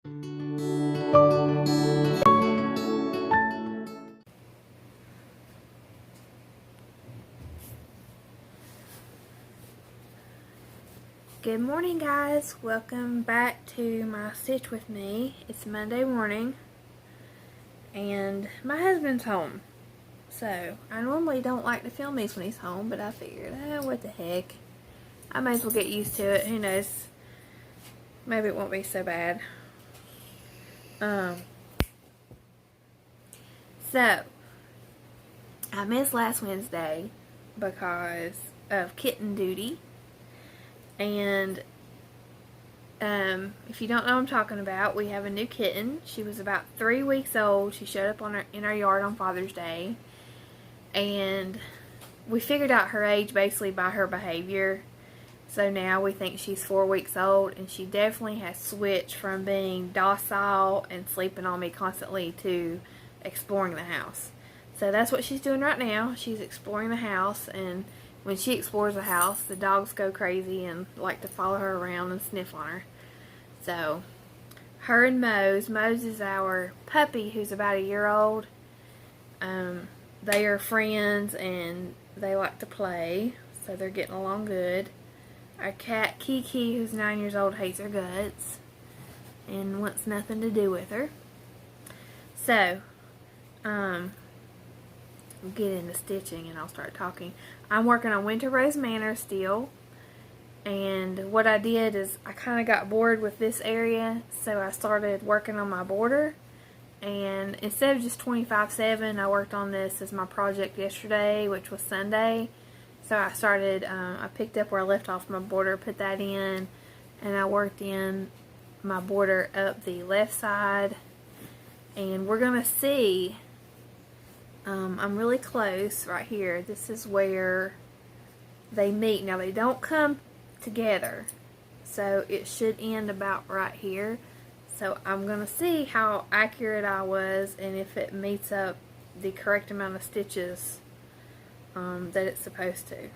Good morning, guys. Welcome back to my stitch with me. It's Monday morning and my husband's home. So I normally don't like to film these when he's home, but I figured, what the heck. I might as well get used to it. Who knows? Maybe it won't be so bad. So I missed last Wednesday because of kitten duty. And if you don't know what I'm talking about, we have a new kitten. She was about 3 weeks old. She showed up in our yard on Father's Day. And we figured out her age basically by her behavior. So now we think she's 4 weeks old, and she definitely has switched from being docile and sleeping on me constantly to exploring the house. So that's what she's doing right now. She's exploring the house, and when she explores the house, the dogs go crazy and like to follow her around and sniff on her. So, her and Mose is our puppy who's about a year old. They are friends and they like to play, so they're getting along good. Our cat Kiki, who's 9 years old, hates her guts and wants nothing to do with her. So, we'll get into stitching and I'll start talking. I'm working on Winter Rose Manor still, and what I did is I kind of got bored with this area, so I started working on my border. And instead of just 25/7, I worked on this as my project yesterday, which was Sunday. So I started, I picked up where I left off my border, put that in, and I worked in my border up the left side. And we're going to see, I'm really close right here. This is where they meet. Now they don't come together, so it should end about right here. So I'm going to see how accurate I was and if it meets up the correct amount of stitches that it's supposed to.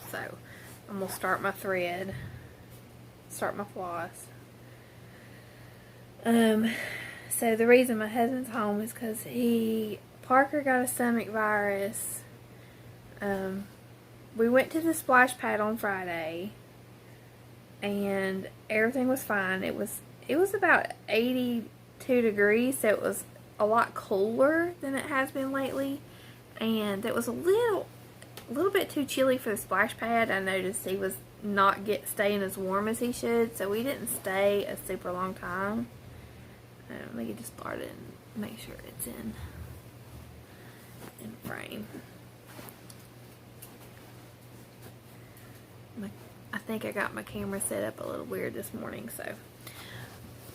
So I'm going to start my thread, start my floss. So the reason my husband's home is because Parker got a stomach virus. We went to the splash pad on Friday and everything was fine. It was about 82 degrees, so it was a lot cooler than it has been lately, and it was a little bit too chilly for the splash pad. I noticed he was not staying as warm as he should, so we didn't stay a super long time. Let me just start it and make sure it's in frame. I think I got my camera set up a little weird this morning, so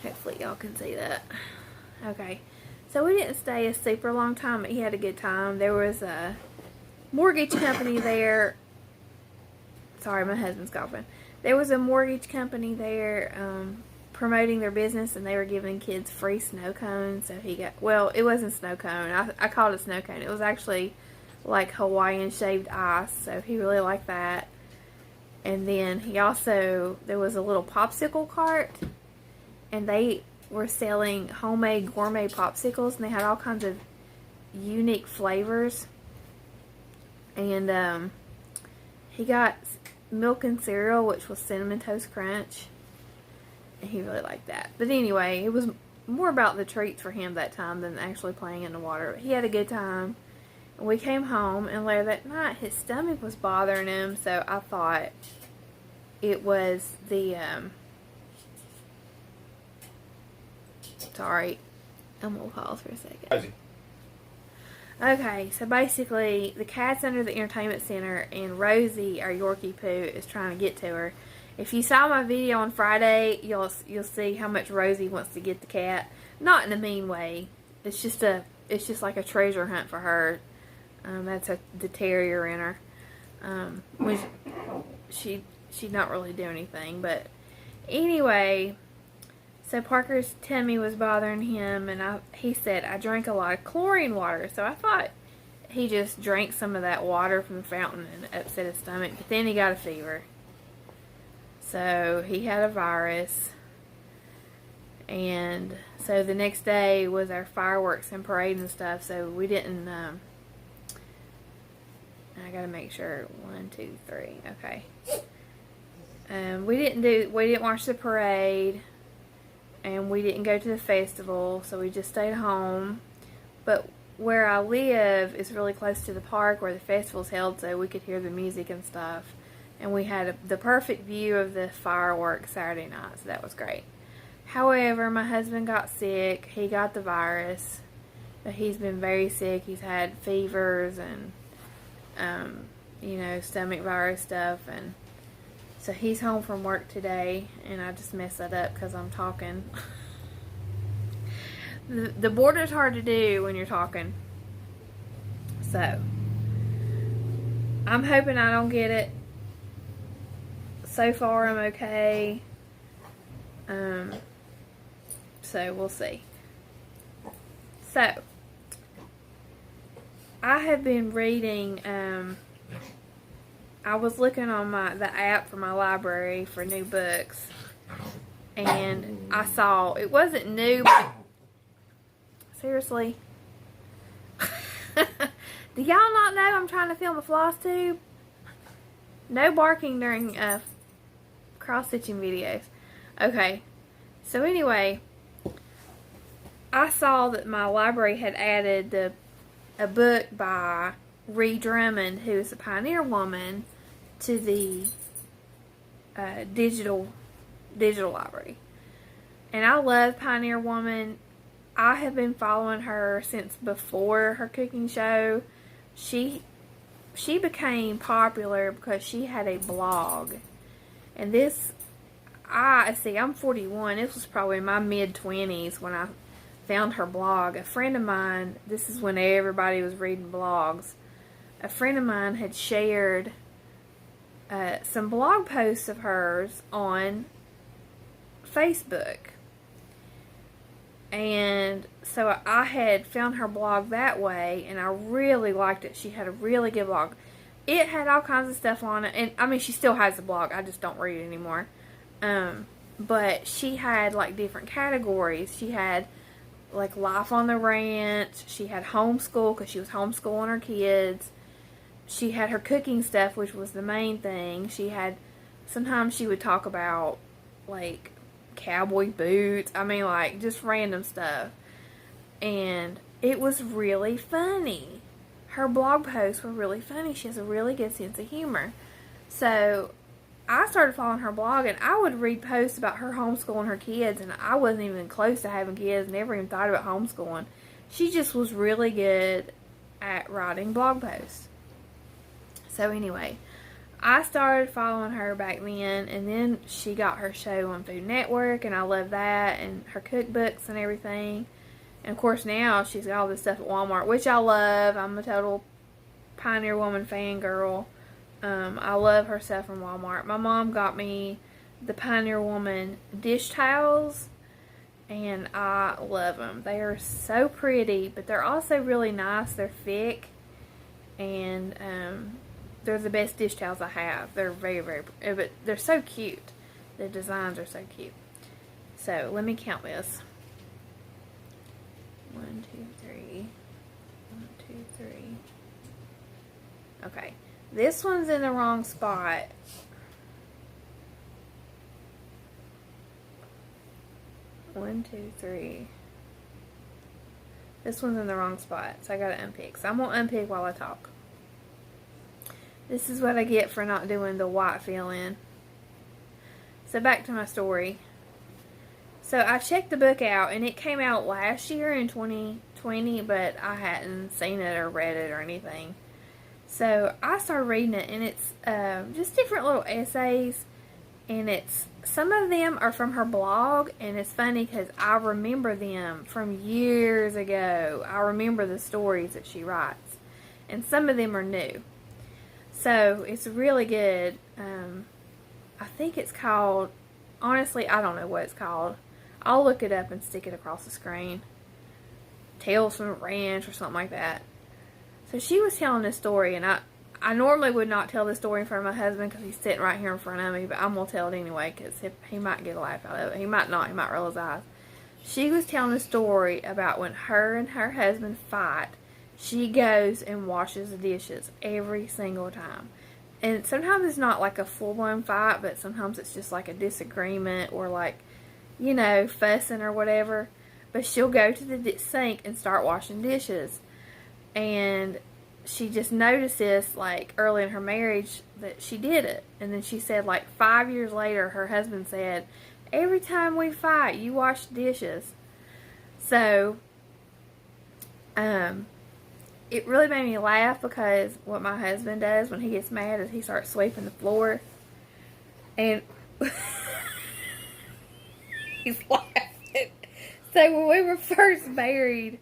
hopefully y'all can see that. Okay, so we didn't stay a super long time, but he had a good time. There was a mortgage company there. Sorry, my husband's coughing. There was a mortgage company there promoting their business, and they were giving kids free snow cones. So he got, well, it wasn't snow cone. I called it snow cone. It was actually like Hawaiian shaved ice, so he really liked that. And then there was a little popsicle cart, and they were selling homemade gourmet popsicles, and they had all kinds of unique flavors. And he got milk and cereal, which was Cinnamon Toast Crunch, and he really liked that. But anyway, it was more about the treats for him that time than actually playing in the water. He had a good time. And we came home, and later that night his stomach was bothering him, so I thought it was the sorry, I'm gonna pause for a second. Okay, so basically the cat's under the entertainment center, and Rosie, our Yorkie poo, is trying to get to her. If you saw my video on Friday, you'll see how much Rosie wants to get the cat. Not in a mean way. It's just like a treasure hunt for her. That's the terrier in her. She'd not really do anything, but anyway. So Parker's tummy was bothering him, and he said I drank a lot of chlorine water. So I thought he just drank some of that water from the fountain and upset his stomach. But then he got a fever. So he had a virus. And so the next day was our fireworks and parade and stuff, so we didn't, I gotta make sure, 1, 2, 3, okay. We didn't watch the parade, and we didn't go to the festival, so we just stayed home. But where I live is really close to the park where the festival's held, so we could hear the music and stuff. And we had the perfect view of the fireworks Saturday night, so that was great. However, my husband got sick. He got the virus. But he's been very sick. He's had fevers and, stomach virus stuff. And so he's home from work today. And I just messed that up because I'm talking. The border's hard to do when you're talking. So, I'm hoping I don't get it. So far, I'm okay. So we'll see. So, I have been reading, I was looking on the app for my library for new books, and I saw, it wasn't new, but, seriously, do y'all not know I'm trying to film a floss tube? No barking during cross-stitching videos. Okay, so anyway, I saw that my library had added a book by Ree Drummond, who is a pioneer woman, to the digital library. And I love Pioneer Woman. I have been following her since before her cooking show. She became popular because she had a blog. And I'm 41. This was probably in my mid-20s when I found her blog. A friend of mine, this is when everybody was reading blogs, a friend of mine had shared some blog posts of hers on Facebook. And so I had found her blog that way, and I really liked it. She had a really good blog. It had all kinds of stuff on it, and I mean, she still has the blog. I just don't read it anymore. But she had like different categories. She had like life on the ranch. She had homeschool because she was homeschooling her kids. She had her cooking stuff, which was the main thing. Sometimes she would talk about like cowboy boots. I mean, like just random stuff. And it was really funny. Her blog posts were really funny. She has a really good sense of humor. So I started following her blog, and I would read posts about her homeschooling her kids, and I wasn't even close to having kids, never even thought about homeschooling. She just was really good at writing blog posts. So anyway, I started following her back then, and then she got her show on Food Network, and I love that, and her cookbooks and everything. And of course now she's got all this stuff at Walmart, which I love. I'm a total Pioneer Woman fangirl. I love her stuff from Walmart. My mom got me the Pioneer Woman dish towels, and I love them. They are so pretty, but they're also really nice. They're thick, and they're the best dish towels I have. They're very, very, but they're so cute. The designs are so cute. So let me count this. 1, 2, 3. 1, 2, 3. Okay. This one's in the wrong spot. One, two, three. This one's in the wrong spot, so I gotta unpick. So I'm gonna unpick while I talk. This is what I get for not doing the white fill-in. So back to my story. So I checked the book out, and it came out last year in 2020, but I hadn't seen it or read it or anything. So I started reading it, and it's just different little essays, and some of them are from her blog, and it's funny because I remember them from years ago. I remember the stories that she writes, and some of them are new. So it's really good. I think it's called, honestly, I don't know what it's called. I'll look it up and stick it across the screen. Tales from a Ranch or something like that. So she was telling this story, and I normally would not tell this story in front of my husband because he's sitting right here in front of me, but I'm going to tell it anyway because he might get a laugh out of it. He might not. He might roll his eyes. She was telling a story about when her and her husband fight, she goes and washes the dishes every single time. And sometimes it's not like a full-blown fight, but sometimes it's just like a disagreement or like, fussing or whatever. But she'll go to the sink and start washing dishes. And she just noticed this, like, early in her marriage that she did it. And then she said, like, 5 years later, her husband said, every time we fight, you wash dishes. So, it really made me laugh because what my husband does when he gets mad is he starts sweeping the floor. And he's laughing. So when we were first married,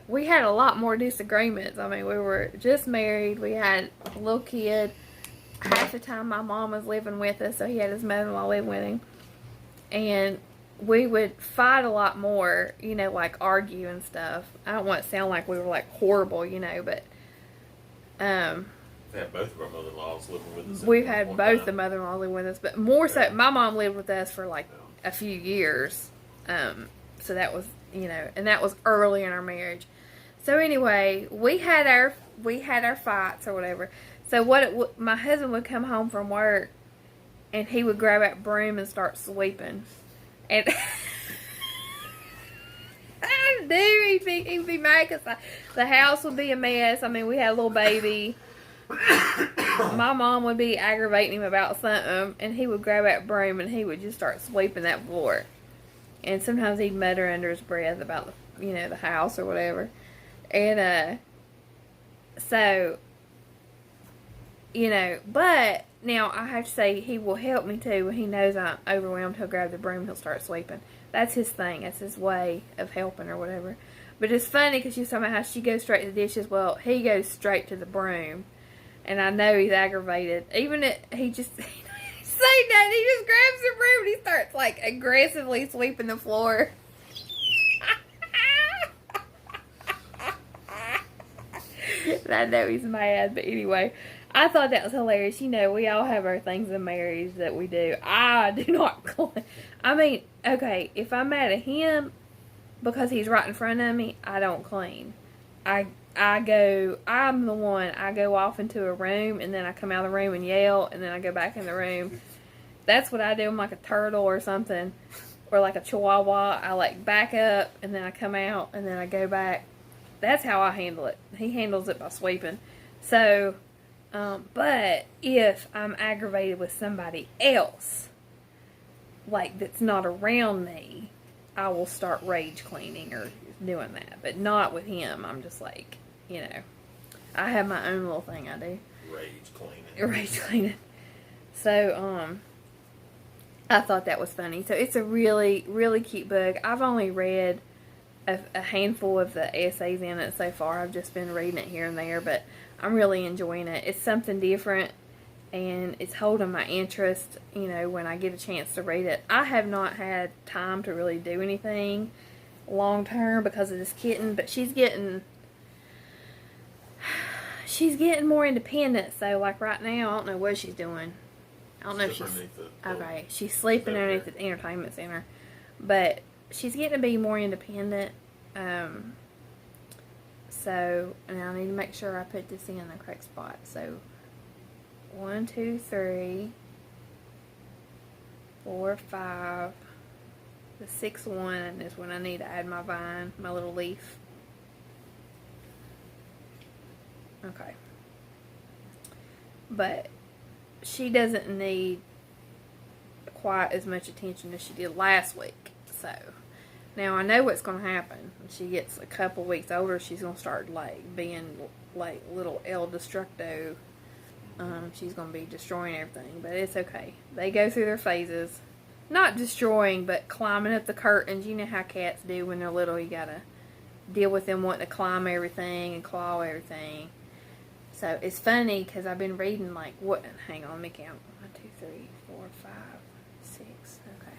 we had a lot more disagreements. I mean, we were just married. We had a little kid. Half the time my mom was living with us, so he had his mother-in-law living with him. And we would fight a lot more, like argue and stuff. I don't want to sound like we were like horrible, but we had both of our mother-in-laws living with us. We've had both the mother-in-law living with us, but more so, my mom lived with us for like a few years. So that was, and that was early in our marriage. So anyway, we had our fights or whatever. So my husband would come home from work, and he would grab that broom and start sweeping. And I knew he'd be mad because the house would be a mess. I mean, we had a little baby. My mom would be aggravating him about something, and he would grab that broom and he would just start sweeping that floor. And sometimes he'd mutter under his breath about the house or whatever. And so, but now I have to say he will help me too. When he knows I'm overwhelmed, he'll grab the broom, he'll start sweeping. That's his thing. That's his way of helping or whatever. But it's funny because she was talking about how she goes straight to the dishes. Well, he goes straight to the broom. And I know he's aggravated. Even he just say nothing. He just grabs the broom and he starts like aggressively sweeping the floor. And I know he's mad, but anyway, I thought that was hilarious. We all have our things in marriage that we do. I do not clean. I mean, okay, if I'm mad at him because he's right in front of me, I don't clean. I'm the one, I go off into a room, and then I come out of the room and yell, and then I go back in the room. That's what I do. I'm like a turtle or something, or like a chihuahua. I like back up, and then I come out, and then I go back. That's how I handle it. He handles it by sweeping. So, but if I'm aggravated with somebody else, like that's not around me, I will start rage cleaning or doing that. But not with him. I'm just like, I have my own little thing I do. Rage cleaning. So, I thought that was funny. So it's a really, really cute book. I've only read a handful of the essays in it so far. I've just been reading it here and there, but I'm really enjoying it. It's something different, and it's holding my interest, when I get a chance to read it. I have not had time to really do anything long term because of this kitten, but she's getting more independent. So like right now, I don't know what she's doing. I don't know if she's sleeping underneath the entertainment center, but she's getting to be more independent. So, and I need to make sure I put this in the correct spot. So 1, 2, 3, 4, 5. The 6th one is when I need to add my vine, my little leaf. Okay. But she doesn't need quite as much attention as she did last week. So, now I know what's going to happen. When she gets a couple weeks older, she's going to start like being like little El Destructo. She's going to be destroying everything, but it's okay. They go through their phases. Not destroying, but climbing up the curtains. You know how cats do when they're little. You got to deal with them wanting to climb everything and claw everything. So it's funny because I've been reading like what? Hang on, let me count. 1, 2, 3, 4, 5, 6. Okay.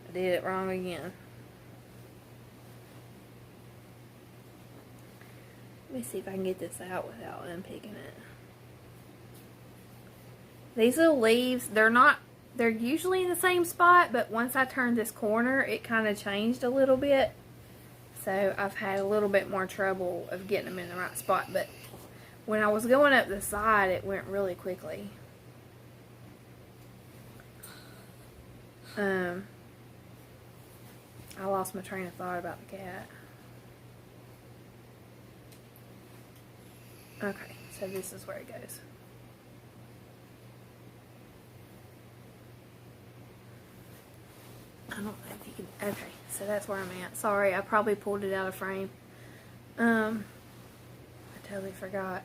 I did it wrong again. Let me see if I can get this out without unpicking it. These little leaves, they're usually in the same spot, but once I turned this corner, it kind of changed a little bit. So I've had a little bit more trouble of getting them in the right spot, but when I was going up the side, it went really quickly. I lost my train of thought about the cat. Okay, so this is where it goes. I don't know if you can. Okay, so that's where I'm at. Sorry, I probably pulled it out of frame. I totally forgot.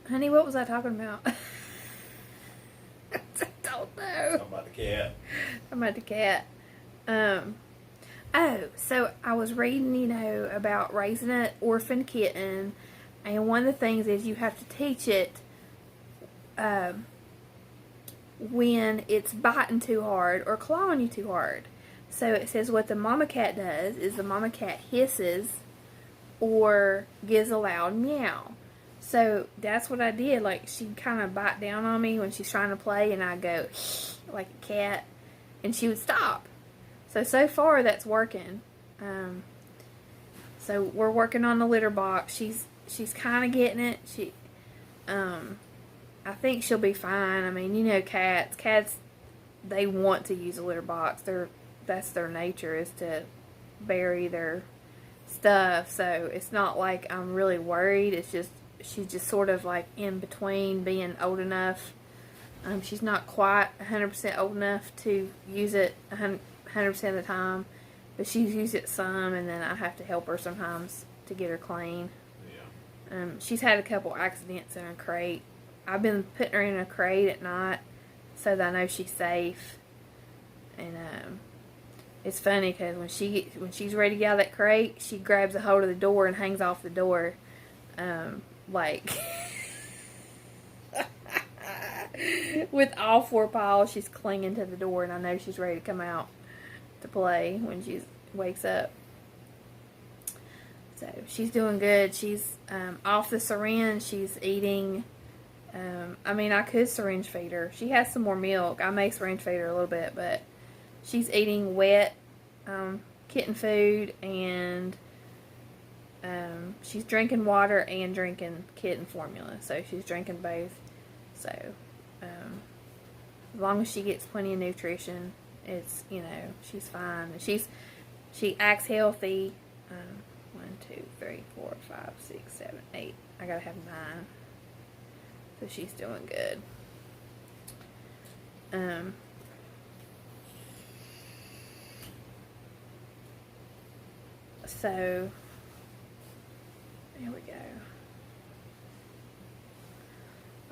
Honey, what was I talking about? I don't know. Talking about the cat. Talking about the cat. Oh, so I was reading, about raising an orphan kitten, and one of the things is you have to teach it when it's biting too hard or clawing you too hard. So it says what the mama cat does is the mama cat hisses or gives a loud meow. So that's what I did. Like, she'd kind of bite down on me when she's trying to play, and I'd go like a cat, and she would stop. So far that's working. So we're working on the litter box. She's kind of getting it. I think she'll be fine. I mean, cats, they want to use a litter box. That's their nature, is to bury their stuff. So it's not like I'm really worried. It's just, she's just sort of like in between being old enough. She's not quite 100% old enough to use it 100% of the time, but she's used it some, and then I have to help her sometimes to get her clean. Yeah. She's had a couple accidents in her crate. I've been putting her in a crate at night so that I know she's safe. And it's funny because when she's ready to get out of that crate, she grabs a hold of the door and hangs off the door, like with all four paws. She's clinging to the door, and I know she's ready to come out to play when she wakes up. So she's doing good. She's off the syringe. She's eating. I could syringe feed her. She has some more milk. I may syringe feed her a little bit, but she's eating wet kitten food, and she's drinking water and drinking kitten formula. So she's drinking both. So as long as she gets plenty of nutrition, it's, she's fine. She acts healthy. 1, 2, 3, 4, 5, 6, 7, 8. I gotta have 9. So she's doing good. So there we go.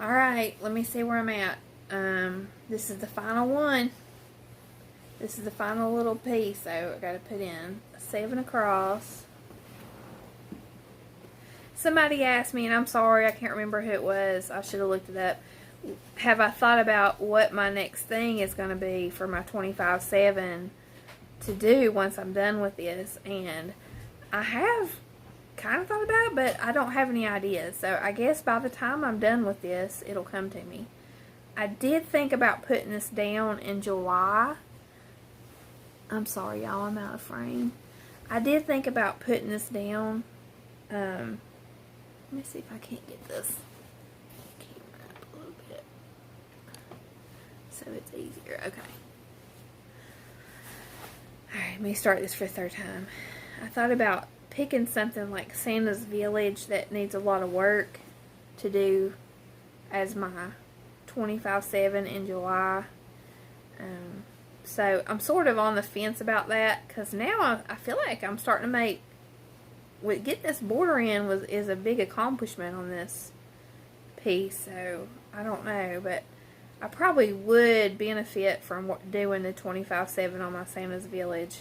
Alright, let me see where I'm at. This is the final one. This is the final little piece, so I gotta put in a 7 across. Somebody asked me, and I'm sorry, I can't remember who it was. I should have looked it up. Have I thought about what my next thing is going to be for my 25/7 to do once I'm done with this? And I have kind of thought about it, but I don't have any ideas. So I guess by the time I'm done with this, it'll come to me. I did think about putting this down in July. I'm sorry, y'all, I'm out of frame. I did think about putting this down. Let me see if I can't get this camera up a little bit so it's easier. Okay. Alright, let me start this for a third time. I thought about picking something like Santa's Village that needs a lot of work to do as my 25/7 in July. So I'm sort of on the fence about that, because now I feel like I'm starting to make, getting this border in is a big accomplishment on this piece. So I don't know, but I probably would benefit from doing the 25/7 on my Santa's Village.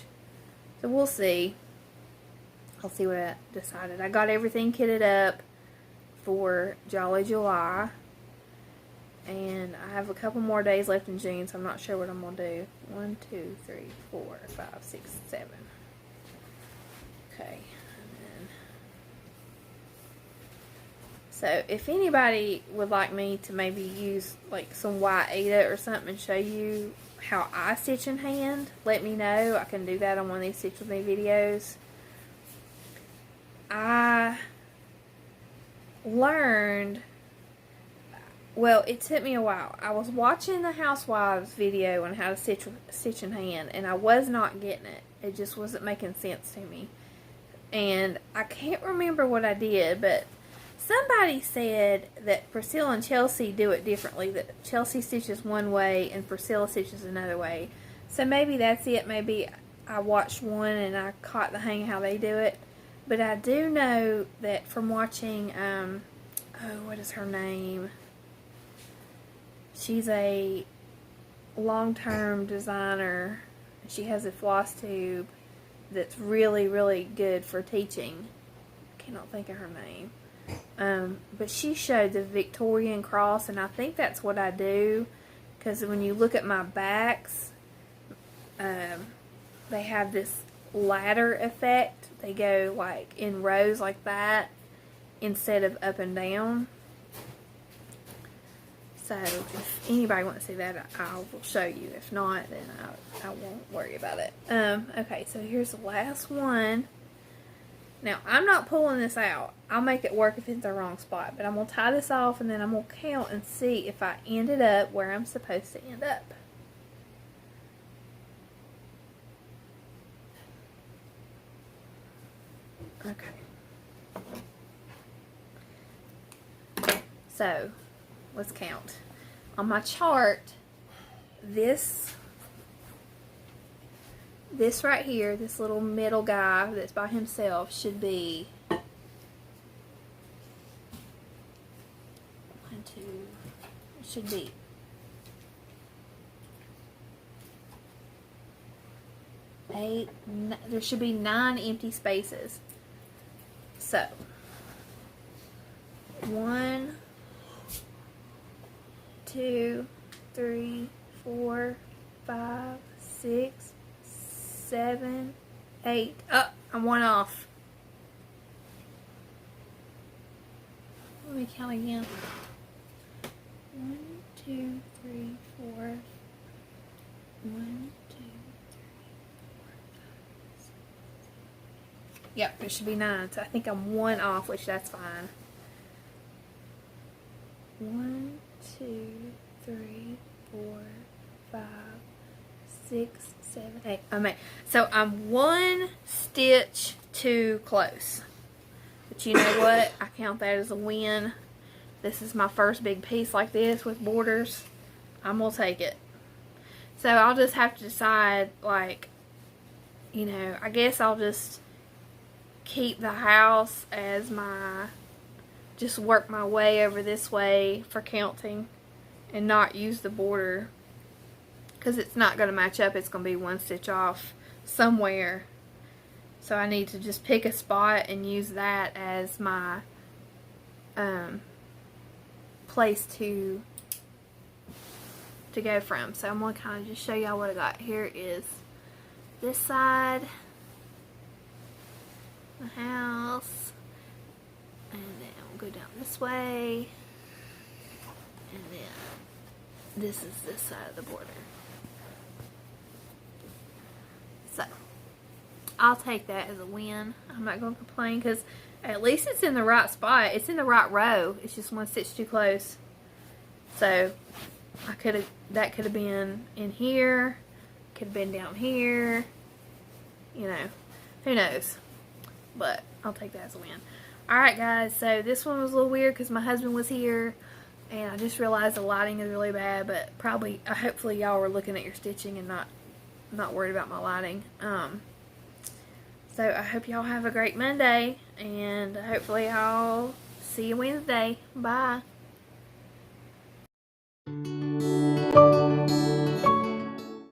So we'll see. I'll see what I decided. I got everything kitted up for Jolly July, and I have a couple more days left in June, so I'm not sure what I'm going to do. 1, 2, 3, 4, 5, 6, 7. Okay. So if anybody would like me to maybe use like some white Ada or something and show you how I stitch in hand, let me know. I can do that on one of these Stitch With Me videos. I learned, well, it took me a while. I was watching the Housewives video on how to stitch in hand, and I was not getting it. It just wasn't making sense to me. And I can't remember what I did, but somebody said that Priscilla and Chelsea do it differently. That Chelsea stitches one way and Priscilla stitches another way. So maybe that's it. Maybe I watched one and I caught the hang of how they do it. But I do know that from watching, what is her name? She's a long-term designer. She has a floss tube that's really, really good for teaching. I cannot think of her name. But she showed the Victorian cross, and I think that's what I do. Because when you look at my backs, they have this ladder effect. They go like in rows like that instead of up and down. So if anybody wants to see that, I will show you. If not, then I won't worry about it. Okay, so here's the last one. Now, I'm not pulling this out. I'll make it work if it's the wrong spot. But I'm going to tie this off, and then I'm going to count and see if I ended up where I'm supposed to end up. Okay. So, let's count. On my chart, this right here, this little middle guy that's by himself should be 1, 2, it should be 8, there should be 9 empty spaces. So, 1, 2, 3, 4, 5, 6, 7, 8. Oh, I'm 1 off. Let me count again. 1, 2, 3, 4. 1, 2, 3, 4, 5, 6. Yep, there should be 9. So I think I'm 1 off, which that's fine. 1, 2, 3, 4, 5, 6, 7, 8. Okay, so I'm 1 stitch too close. But you know what? I count that as a win. This is my first big piece like this with borders. I'm going to take it. So I'll just have to decide, like, you know, I guess I'll just keep the house as my, just work my way over this way for counting and not use the border because it's not going to match up. It's going to be 1 stitch off somewhere. So I need to just pick a spot and use that as my place to go from. So I'm going to kind of just show y'all what I got. Here is this side, the house, and then we'll go down this way, and then this is this side of the border. So I'll take that as a win. I'm not going to complain because at least it's in the right spot. It's in the right row. It's just 1 stitch too close. So that could have been in here, could have been down here, you know, who knows. But I'll take that as a win. Alright guys, so this one was a little weird because my husband was here and I just realized the lighting is really bad, but hopefully y'all were looking at your stitching and not worried about my lighting. So I hope y'all have a great Monday, and hopefully I'll see you Wednesday. Bye.